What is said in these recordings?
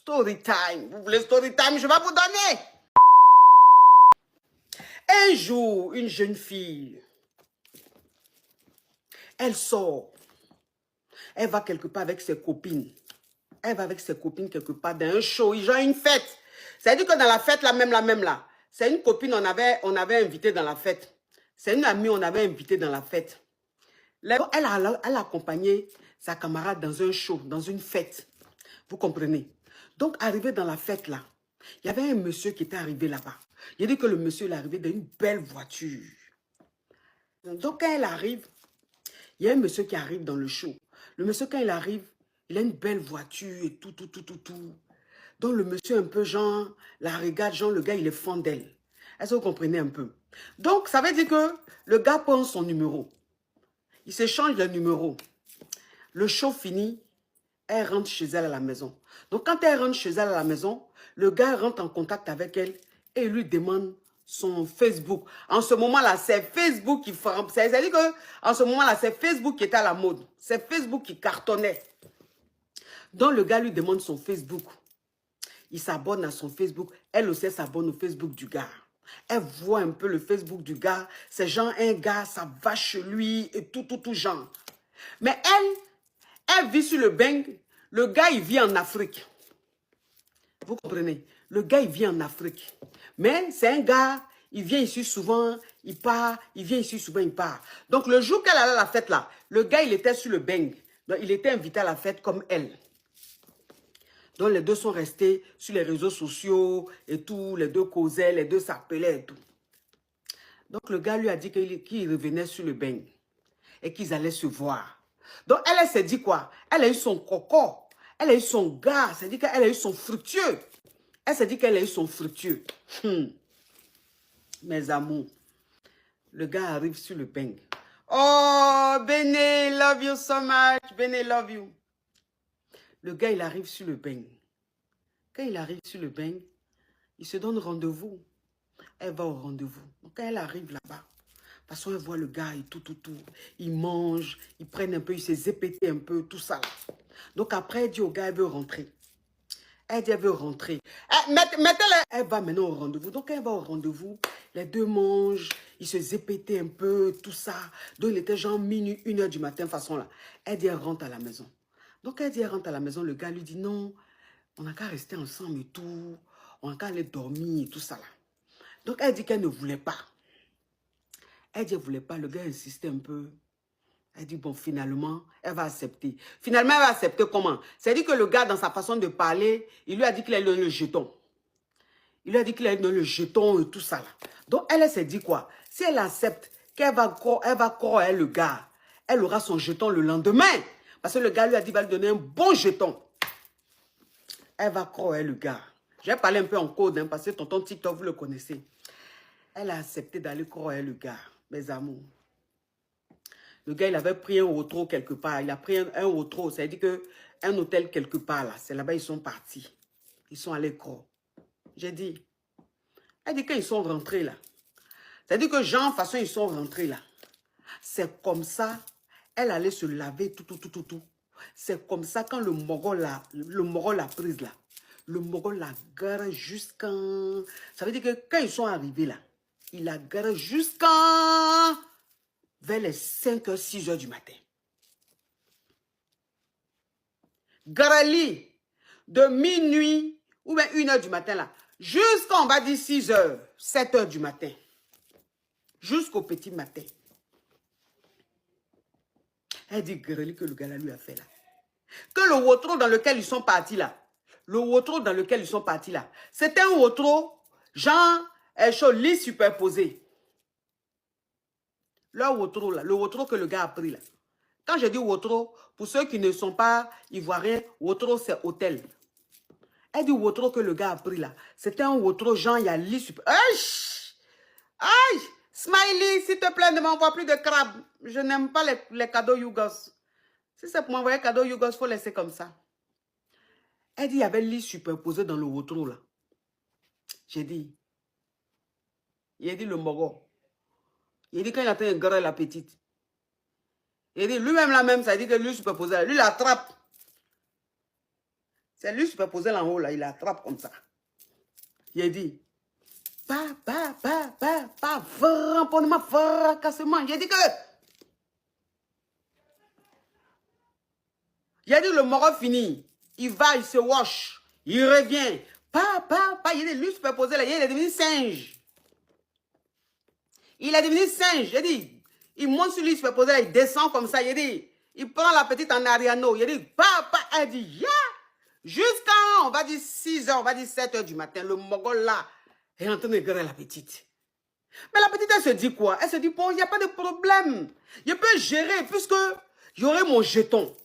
Story time. Vous voulez story time? Je vais vous donner. Un jour, une jeune fille, elle sort. Elle va quelque part avec ses copines. Elle va avec ses copines quelque part dans un show. Ils ont une fête. C'est-à-dire que dans la fête, la même là. C'est une copine, on avait invité dans la fête. C'est une amie, on avait invité dans la fête. Elle a accompagné sa camarade dans un show, dans une fête. Vous comprenez? Donc, arrivé dans la fête là, il y avait un monsieur qui était arrivé là-bas. Il a dit que le monsieur est arrivé dans une belle voiture. Donc, quand elle arrive, il y a un monsieur qui arrive dans le show. Le monsieur, quand il arrive, il a une belle voiture et tout. Donc, le monsieur un peu genre, la regarde, genre, le gars, il est fan d'elle. Est-ce que vous comprenez un peu? Donc, ça veut dire que le gars prend son numéro. Il s'échange le numéro. Le show fini, elle rentre chez elle à la maison. Donc, quand elle rentre chez elle à la maison, le gars rentre en contact avec elle et il lui demande son Facebook. En ce moment-là, c'est Facebook qui frappe. C'est-à-dire qu'en ce moment-là, c'est Facebook qui était à la mode. C'est Facebook qui cartonnait. Donc, le gars lui demande son Facebook. Il s'abonne à son Facebook. Elle aussi s'abonne au Facebook du gars. Elle voit un peu le Facebook du gars. C'est genre un gars, ça va chez lui et tout genre. Mais elle vit sur le bang. Le gars, il vit en Afrique. Vous comprenez? Le gars, il vit en Afrique. Mais c'est un gars, il vient ici souvent, il part, il vient ici souvent, il part. Donc, le jour qu'elle allait à la fête là, le gars, il était sur le bang. Donc, il était invité à la fête comme elle. Donc, les deux sont restés sur les réseaux sociaux et tout. Les deux causaient, les deux s'appelaient et tout. Donc, le gars lui a dit qu'il revenait sur le bang et qu'ils allaient se voir. Donc, elle s'est dit quoi? Elle a eu son coco. Elle a eu son gars. C'est-à-dire qu'elle a eu son fructueux. Elle s'est dit qu'elle a eu son fructueux. Mes amours. Le gars arrive sur le bang. Oh, Béné, love you so much. Béné, love you. Le gars, il arrive sur le bang. Quand il arrive sur le bang, il se donne rendez-vous. Elle va au rendez-vous. Donc, quand elle arrive là-bas, de toute façon, elle voit le gars et tout. Il mange, ils prennent un peu, il s'est zépété un peu, tout ça. Là. Donc, après, elle dit au gars, elle veut rentrer. Elle dit, elle veut rentrer. Mettez-la. Elle va maintenant au rendez-vous. Donc, elle va au rendez-vous. Les deux mangent, ils se zépétaient un peu, tout ça. Donc, il était genre minuit, 1h du matin, façon là. Elle dit, elle rentre à la maison. Donc, elle dit, elle rentre à la maison. Le gars lui dit, non, on n'a qu'à rester ensemble et tout. On n'a qu'à aller dormir et tout ça là. Donc, elle dit qu'elle ne voulait pas. Elle dit qu'elle ne voulait pas. Le gars insistait un peu. Elle dit, bon, finalement, elle va accepter. Finalement, elle va accepter comment? C'est-à-dire que le gars, dans sa façon de parler, il lui a dit qu'il allait donner le jeton. Il lui a dit qu'il allait donner le jeton et tout ça là. Donc, elle s'est dit quoi? Si elle accepte qu'elle va croire le gars, elle aura son jeton le lendemain. Parce que le gars lui a dit qu'il va lui donner un bon jeton. Elle va croire le gars. Je vais parler un peu en code, hein, parce que tonton TikTok, vous le connaissez. Elle a accepté d'aller croire le gars, mes amours. Le gars, il avait pris un auto quelque part. Il a pris un auto, c'est-à-dire qu'un hôtel quelque part là. C'est là-bas, ils sont partis. Ils sont allés croire. J'ai dit. Elle dit quand ils sont rentrés là. C'est-à-dire que Jean, de toute façon, ils sont rentrés là. C'est comme ça. Elle allait se laver, tout. C'est comme ça, quand le Mogol l'a prise là. Le Mogol l'a garé jusqu'à... Ça veut dire que quand ils sont arrivés là, il l'a garé jusqu'à... vers les 5h, 6h du matin. Garali, de minuit ou bien 1h du matin là, jusqu'à, on va dire 6h, 7h du matin. Jusqu'au petit matin. Elle dit Garali que le gars là lui a fait là. Que le wotro dans lequel ils sont partis là, c'était un wotro, genre, lit superposé. Leur wotro là, le wotro que le gars a pris là. Quand je dis wotro, pour ceux qui ne sont pas ivoiriens, wotro c'est hôtel. Elle dit wotro que le gars a pris là. C'était un wotro, genre, il y a lit superposé. Aïe! Smiley, s'il te plaît, ne m'envoie plus de crabes. Je n'aime pas les cadeaux Yougos. Si c'est pour m'envoyer cadeau Yougos, il faut laisser comme ça. Elle dit, il y avait lit superposé dans le wotro là. J'ai dit. Il a dit le mogo. Il a dit quand il a fait un grand la petite. Il a dit lui-même la même, ça dit que lui superposé là. Lui l'attrape. C'est lui superposé là en haut, là, il attrape comme ça. Il dit, ramponnement, fracassement. Il a dit que... Il a dit le moro fini. Il va, il se wash. Il revient. Il a dit, lui superposé là, il est devenu singe. Il est devenu singe. Il a dit, il monte sur lui superposé là, il descend comme ça. Il a dit, il prend la petite en Ariano. Il a dit, elle dit, yeah. Jusqu'à, on va dire 6 h, on va dire 7 h du matin, le mogol là est en train de gueuler la petite. Mais la petite, elle se dit quoi? Elle se dit, bon, il n'y a pas de problème. Je peux gérer puisque j'aurai mon jeton.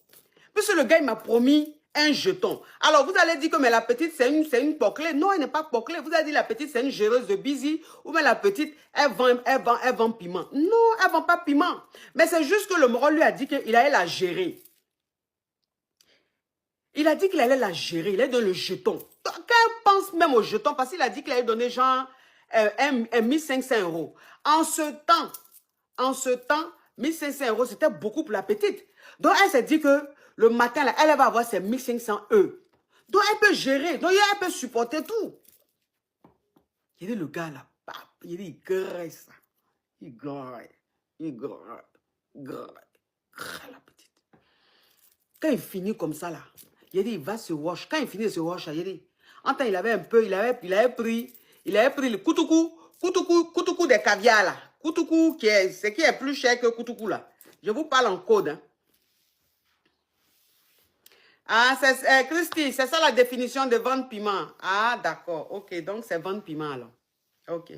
Puisque le gars, il m'a promis un jeton. Alors, vous allez dire que mais la petite, c'est une poclée. Non, elle n'est pas poclée. Vous allez dire la petite, c'est une géreuse de busy. Ou mais la petite, elle vend piment. Non, elle ne vend pas piment. Mais c'est juste que le moro lui a dit qu'il allait la gérer. Il a dit qu'il allait la gérer. Il allait donner le jeton. Quand elle pense même au jeton, parce qu'il a dit qu'il allait donner genre 1500 €. En ce temps, 1500 €, c'était beaucoup pour la petite. Donc, elle s'est dit que le matin, là, elle va avoir ses 1500 €. Donc, elle peut gérer. Donc, elle peut supporter tout. Il dit, le gars, là, il dit, il graisse ça. Il graisse. Il graisse la petite. Quand il finit comme ça, là, il dit, il va se wash. Quand il finit de se wash, il dit, en temps, il avait un peu, il avait pris le koutoukou des caviar, là. Koutoukou, ce qui est plus cher que koutoukou, là. Je vous parle en code, hein. Ah, Christy, c'est ça la définition de vendre piment. Ah, d'accord. Ok, donc c'est vendre piment alors. Ok.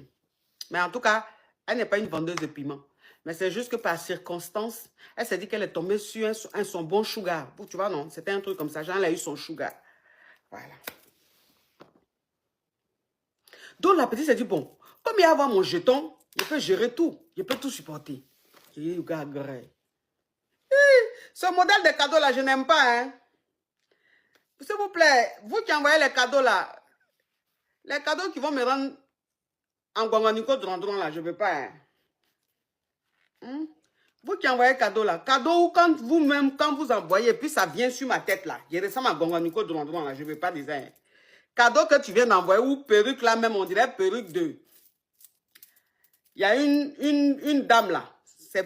Mais en tout cas, elle n'est pas une vendeuse de piment. Mais c'est juste que par circonstance, elle s'est dit qu'elle est tombée sur son bon sugar. Tu vois, non? C'était un truc comme ça. Genre, elle a eu son sugar. Voilà. Donc, la petite s'est dit, bon, comme il y a avoir mon jeton, je peux gérer tout. Je peux tout supporter. J'ai dit, regarde, gré. Ce modèle de cadeau là, je n'aime pas, hein. S'il vous plaît, vous qui envoyez les cadeaux là, les cadeaux qui vont me rendre en Gonganico Drandron là, je ne veux pas. Hein? Vous qui envoyez cadeau là, cadeau ou quand vous-même, quand vous envoyez, puis ça vient sur ma tête là, je ressemble à Gonganico Drandron là, je ne veux pas dire ça. Cadeau que tu viens d'envoyer ou perruque là même, on dirait perruque 2. Il y a une dame là,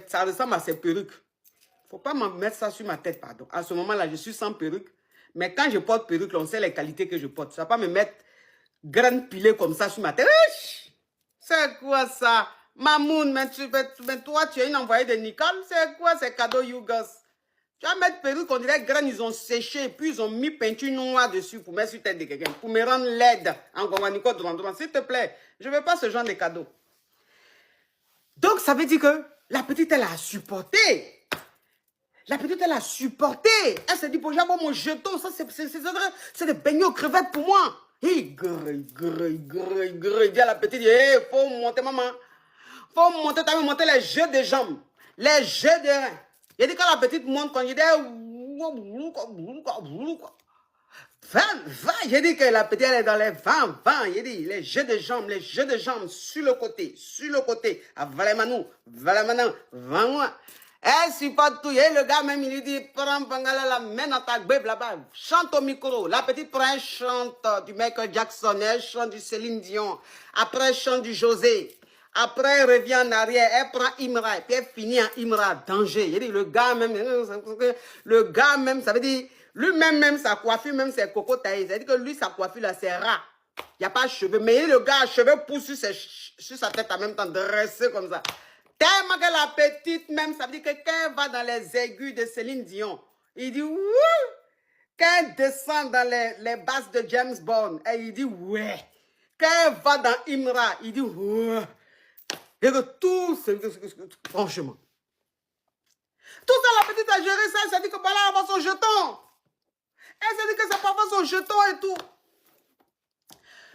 ça ressemble à ses perruques. Il ne faut pas me mettre ça sur ma tête, pardon. À ce moment là, je suis sans perruque. Mais quand je porte perruque, on sait les qualités que je porte. Ça ne va pas me mettre graine pilée comme ça sur ma tête. C'est quoi ça? Mamoun, mais toi, tu es une envoyée de Nicole. C'est quoi ces cadeaux, you girls? Tu vas mettre perruque, on dirait graines, ils ont séché. Puis ils ont mis peinture noire dessus pour mettre sur la tête de quelqu'un. Pour me rendre laide en Nicole Drandron. S'il te plaît, je ne veux pas ce genre de cadeaux. Donc, ça veut dire que la petite, elle a supporté. La petite, elle a supporté. Elle s'est dit, bon, j'ai mon jeton. Ça, c'est des beignets aux crevettes pour moi. Il dit à la petite, il faut monter, maman. Il faut monter, t'as monter les jeux de jambes. Les jeux de reins. Il dit, quand la petite monte, quand il dit, va. J'ai dit que la petite, elle est dans les 20. Il dit, les jeux de jambes sur le côté. Valemanou, va-moi. Elle supporte tout. Et le gars même, il lui dit, prends la main dans ta gueule là-bas. Chante au micro. La petite prend un chant du Michael Jackson, elle chante du Céline Dion. Après, elle chante du José. Après, elle revient en arrière. Elle prend Imra. Et puis, elle finit en Imra. Danger. Il dit, le gars même, ça veut dire, lui-même, sa coiffure, même ses coco taillés. Ça veut dire que lui, sa coiffure, là, c'est rat. Il n'y a pas de cheveux. Mais le gars, cheveux poussent sur sa tête en même temps, dressé comme ça. Tellement que la petite même, ça veut dire que quand elle va dans les aigus de Céline Dion, il dit, wouh! Quand elle descend dans les basses de James Bond, il dit, ouais! Quand elle va dans Imra, il dit, ouais! Et que tout, franchement. Tout ça, la petite a géré ça, elle s'est dit que voilà, elle va avoir son jeton. Elle s'est dit que ça peut avoir son jeton et tout.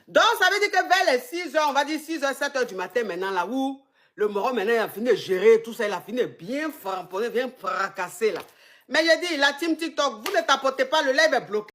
Donc, ça veut dire que vers les 6 h, on va dire 6 h, 7 h du matin maintenant, là où le moro, maintenant, il a fini de gérer tout ça. Il a fini de bien framponner, bien fracasser, là. Mais j'ai dit, la team TikTok, vous ne tapotez pas, le live est bloqué.